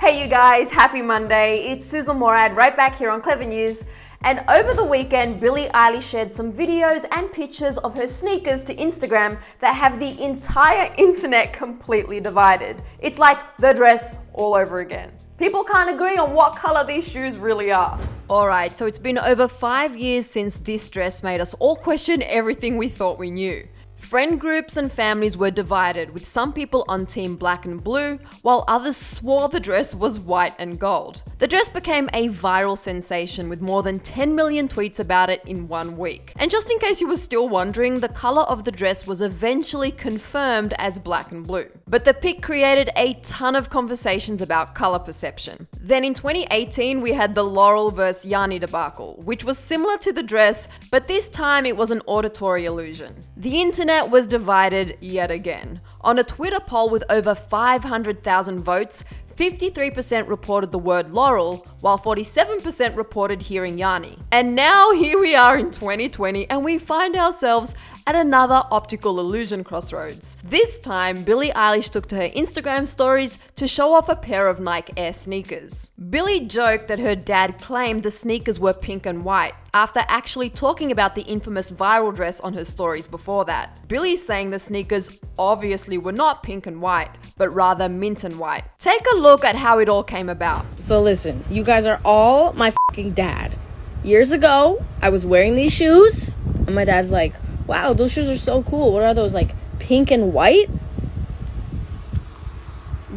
Hey you guys, happy Monday. It's Sussan Mourad right back here on Clevver News. And over the weekend, Billie Eilish shared some videos and pictures of her sneakers to Instagram that have the entire internet completely divided. It's like the dress all over again. People can't agree on what color these shoes really are. Alright, so it's been over 5 years since this dress made us all question everything we thought we knew. Friend groups and families were divided, with some people on team black and blue, while others swore the dress was white and gold. The dress became a viral sensation with more than 10 million tweets about it in 1 week. And just in case you were still wondering, the color of the dress was eventually confirmed as black and blue. But the pic created a ton of conversations about color perception. Then in 2018, we had the Laurel vs. Yanni debacle, which was similar to the dress, but this time it was an auditory illusion. The internet was divided yet again. On a Twitter poll with over 500,000 votes, 53% reported the word Laurel, while 47% reported hearing Yanni. And now here we are in 2020 and we find ourselves at another optical illusion crossroads. This time, Billie Eilish took to her Instagram stories to show off a pair of Nike Air sneakers. Billie joked that her dad claimed the sneakers were pink and white, after actually talking about the infamous viral dress on her stories before that. Billie's saying the sneakers obviously were not pink and white, but rather mint and white. Take a look at how it all came about. So listen, you guys are all my fucking dad. Years ago, I was wearing these shoes, and my dad's like, wow, those shoes are so cool. What are those, like pink and white?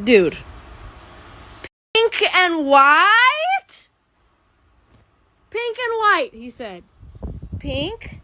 Dude. Pink and white? Pink and white, he said. Pink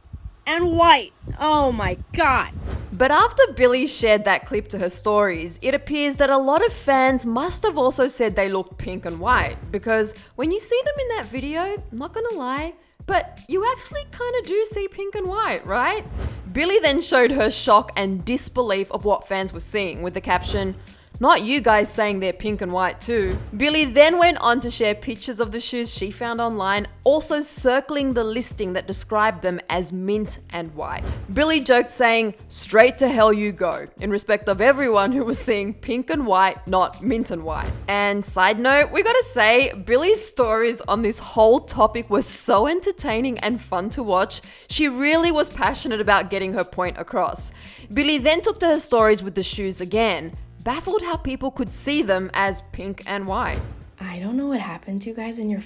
and white. Oh my God. But after Billie shared that clip to her stories, it appears that a lot of fans must have also said they looked pink and white, because when you see them in that video, I'm not gonna lie, but you actually kind of do see pink and white, right? Billie then showed her shock and disbelief of what fans were seeing with the caption, "Not you guys saying they're pink and white too." Billie then went on to share pictures of the shoes she found online, also circling the listing that described them as mint and white. Billie joked saying, "Straight to hell you go," in respect of everyone who was seeing pink and white, not mint and white. And side note, we gotta say, Billie's stories on this whole topic were so entertaining and fun to watch. She really was passionate about getting her point across. Billie then took to her stories with the shoes again, baffled how people could see them as pink and white. I don't know what happened to you guys in your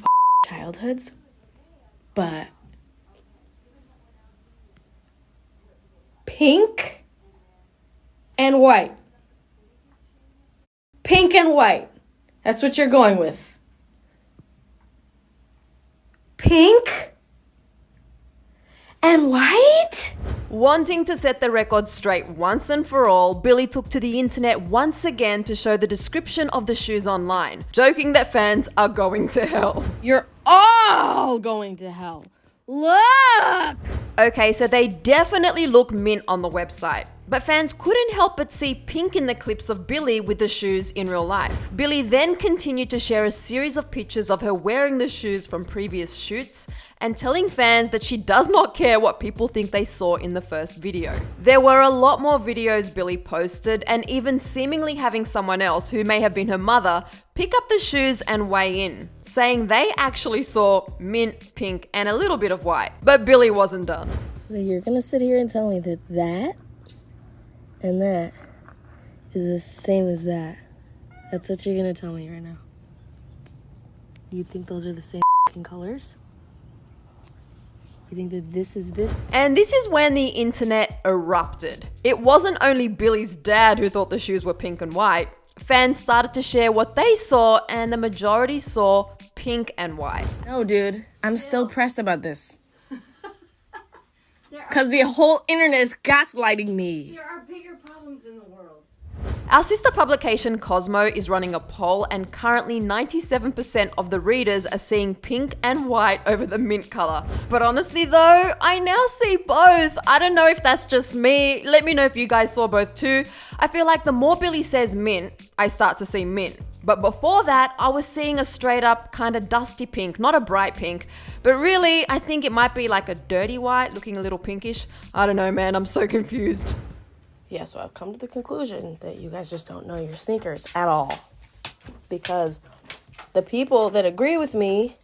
childhoods, but pink and white. Pink and white. That's what you're going with. Pink and white? Wanting to set the record straight once and for all, Billie took to the internet once again to show the description of the shoes online, joking that fans are going to hell. You're all going to hell. Look! Okay, so they definitely look mint on the website, but fans couldn't help but see pink in the clips of Billie with the shoes in real life. Billie then continued to share a series of pictures of her wearing the shoes from previous shoots and telling fans that she does not care what people think they saw in the first video. There were a lot more videos Billie posted, and even seemingly having someone else, who may have been her mother, pick up the shoes and weigh in, saying they actually saw mint, pink, and a little bit of white. But Billie wasn't done. You're gonna sit here and tell me that that and that is the same as that. That's what you're gonna tell me right now. You think those are the same colors? You think that this is this? And this is when the internet erupted. It wasn't only Billie's dad who thought the shoes were pink and white. Fans started to share what they saw, and the majority saw pink and white. No, dude. I'm still pressed about this. Because the whole internet is gaslighting me. There are bigger problems in the world. Our sister publication Cosmo is running a poll, and currently 97% of the readers are seeing pink and white over the mint color. But honestly though, I now see both. I don't know if that's just me. Let me know if you guys saw both too. I feel like the more Billie says mint, I start to see mint. But before that, I was seeing a straight up kind of dusty pink, not a bright pink. But really, I think it might be like a dirty white, looking a little pinkish. I don't know, man, I'm so confused. Yeah, so I've come to the conclusion that you guys just don't know your sneakers at all. Because the people that agree with me,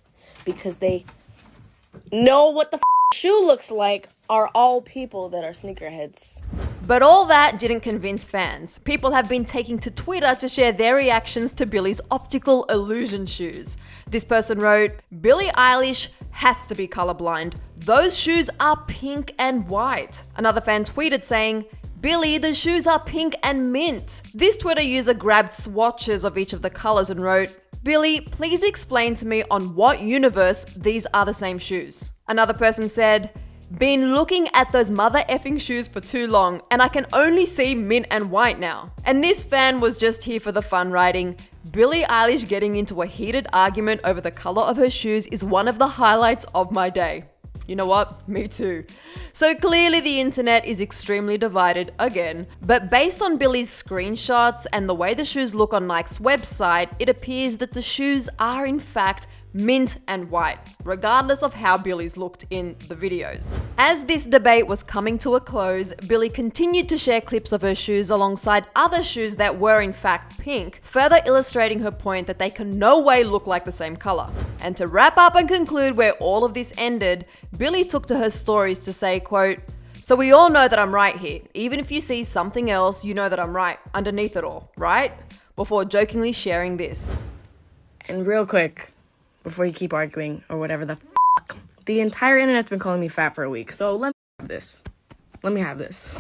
because they know what the shoe looks like, are all people that are sneakerheads. But all that didn't convince fans. People have been taking to Twitter to share their reactions to Billie's optical illusion shoes. This person wrote, "Billie Eilish has to be colorblind. Those shoes are pink and white." Another fan tweeted saying, "Billie, the shoes are pink and mint." This Twitter user grabbed swatches of each of the colors and wrote, "Billie, please explain to me on what universe these are the same shoes." Another person said, "Been looking at those mother effing shoes for too long and I can only see mint and white now." And this fan was just here for the fun, writing, "Billie Eilish getting into a heated argument over the color of her shoes is one of the highlights of my day." You know what? Me too. So clearly the internet is extremely divided again, but based on Billie's screenshots and the way the shoes look on Nike's website, it appears that the shoes are in fact mint and white, regardless of how Billie's looked in the videos. As this debate was coming to a close, Billie continued to share clips of her shoes alongside other shoes that were in fact pink, further illustrating her point that they can no way look like the same color. And to wrap up and conclude where all of this ended, Billie took to her stories to say, quote, "So we all know that I'm right here. Even if you see something else, you know that I'm right underneath it all, right?" Before jokingly sharing this. And real quick, before you keep arguing or whatever the entire internet's been calling me fat for a week, so let me have this.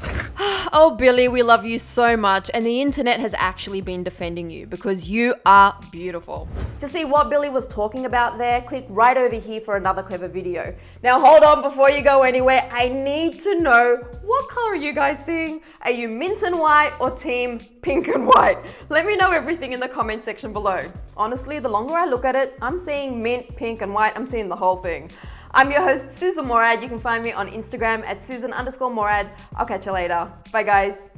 Oh, Billie, we love you so much, and the internet has actually been defending you because you are beautiful. To see what Billie was talking about there, click right over here for another Clevver video. Now hold on before you go anywhere. I need to know, what color are you guys seeing? Are you mint and white or team pink and white? Let me know everything in the comment section below. Honestly, the longer I look at it, I'm seeing mint, pink and white. I'm seeing the whole thing. I'm your host, Sussan Mourad. You can find me on Instagram at Sussan_Mourad. I'll catch you later. Bye guys.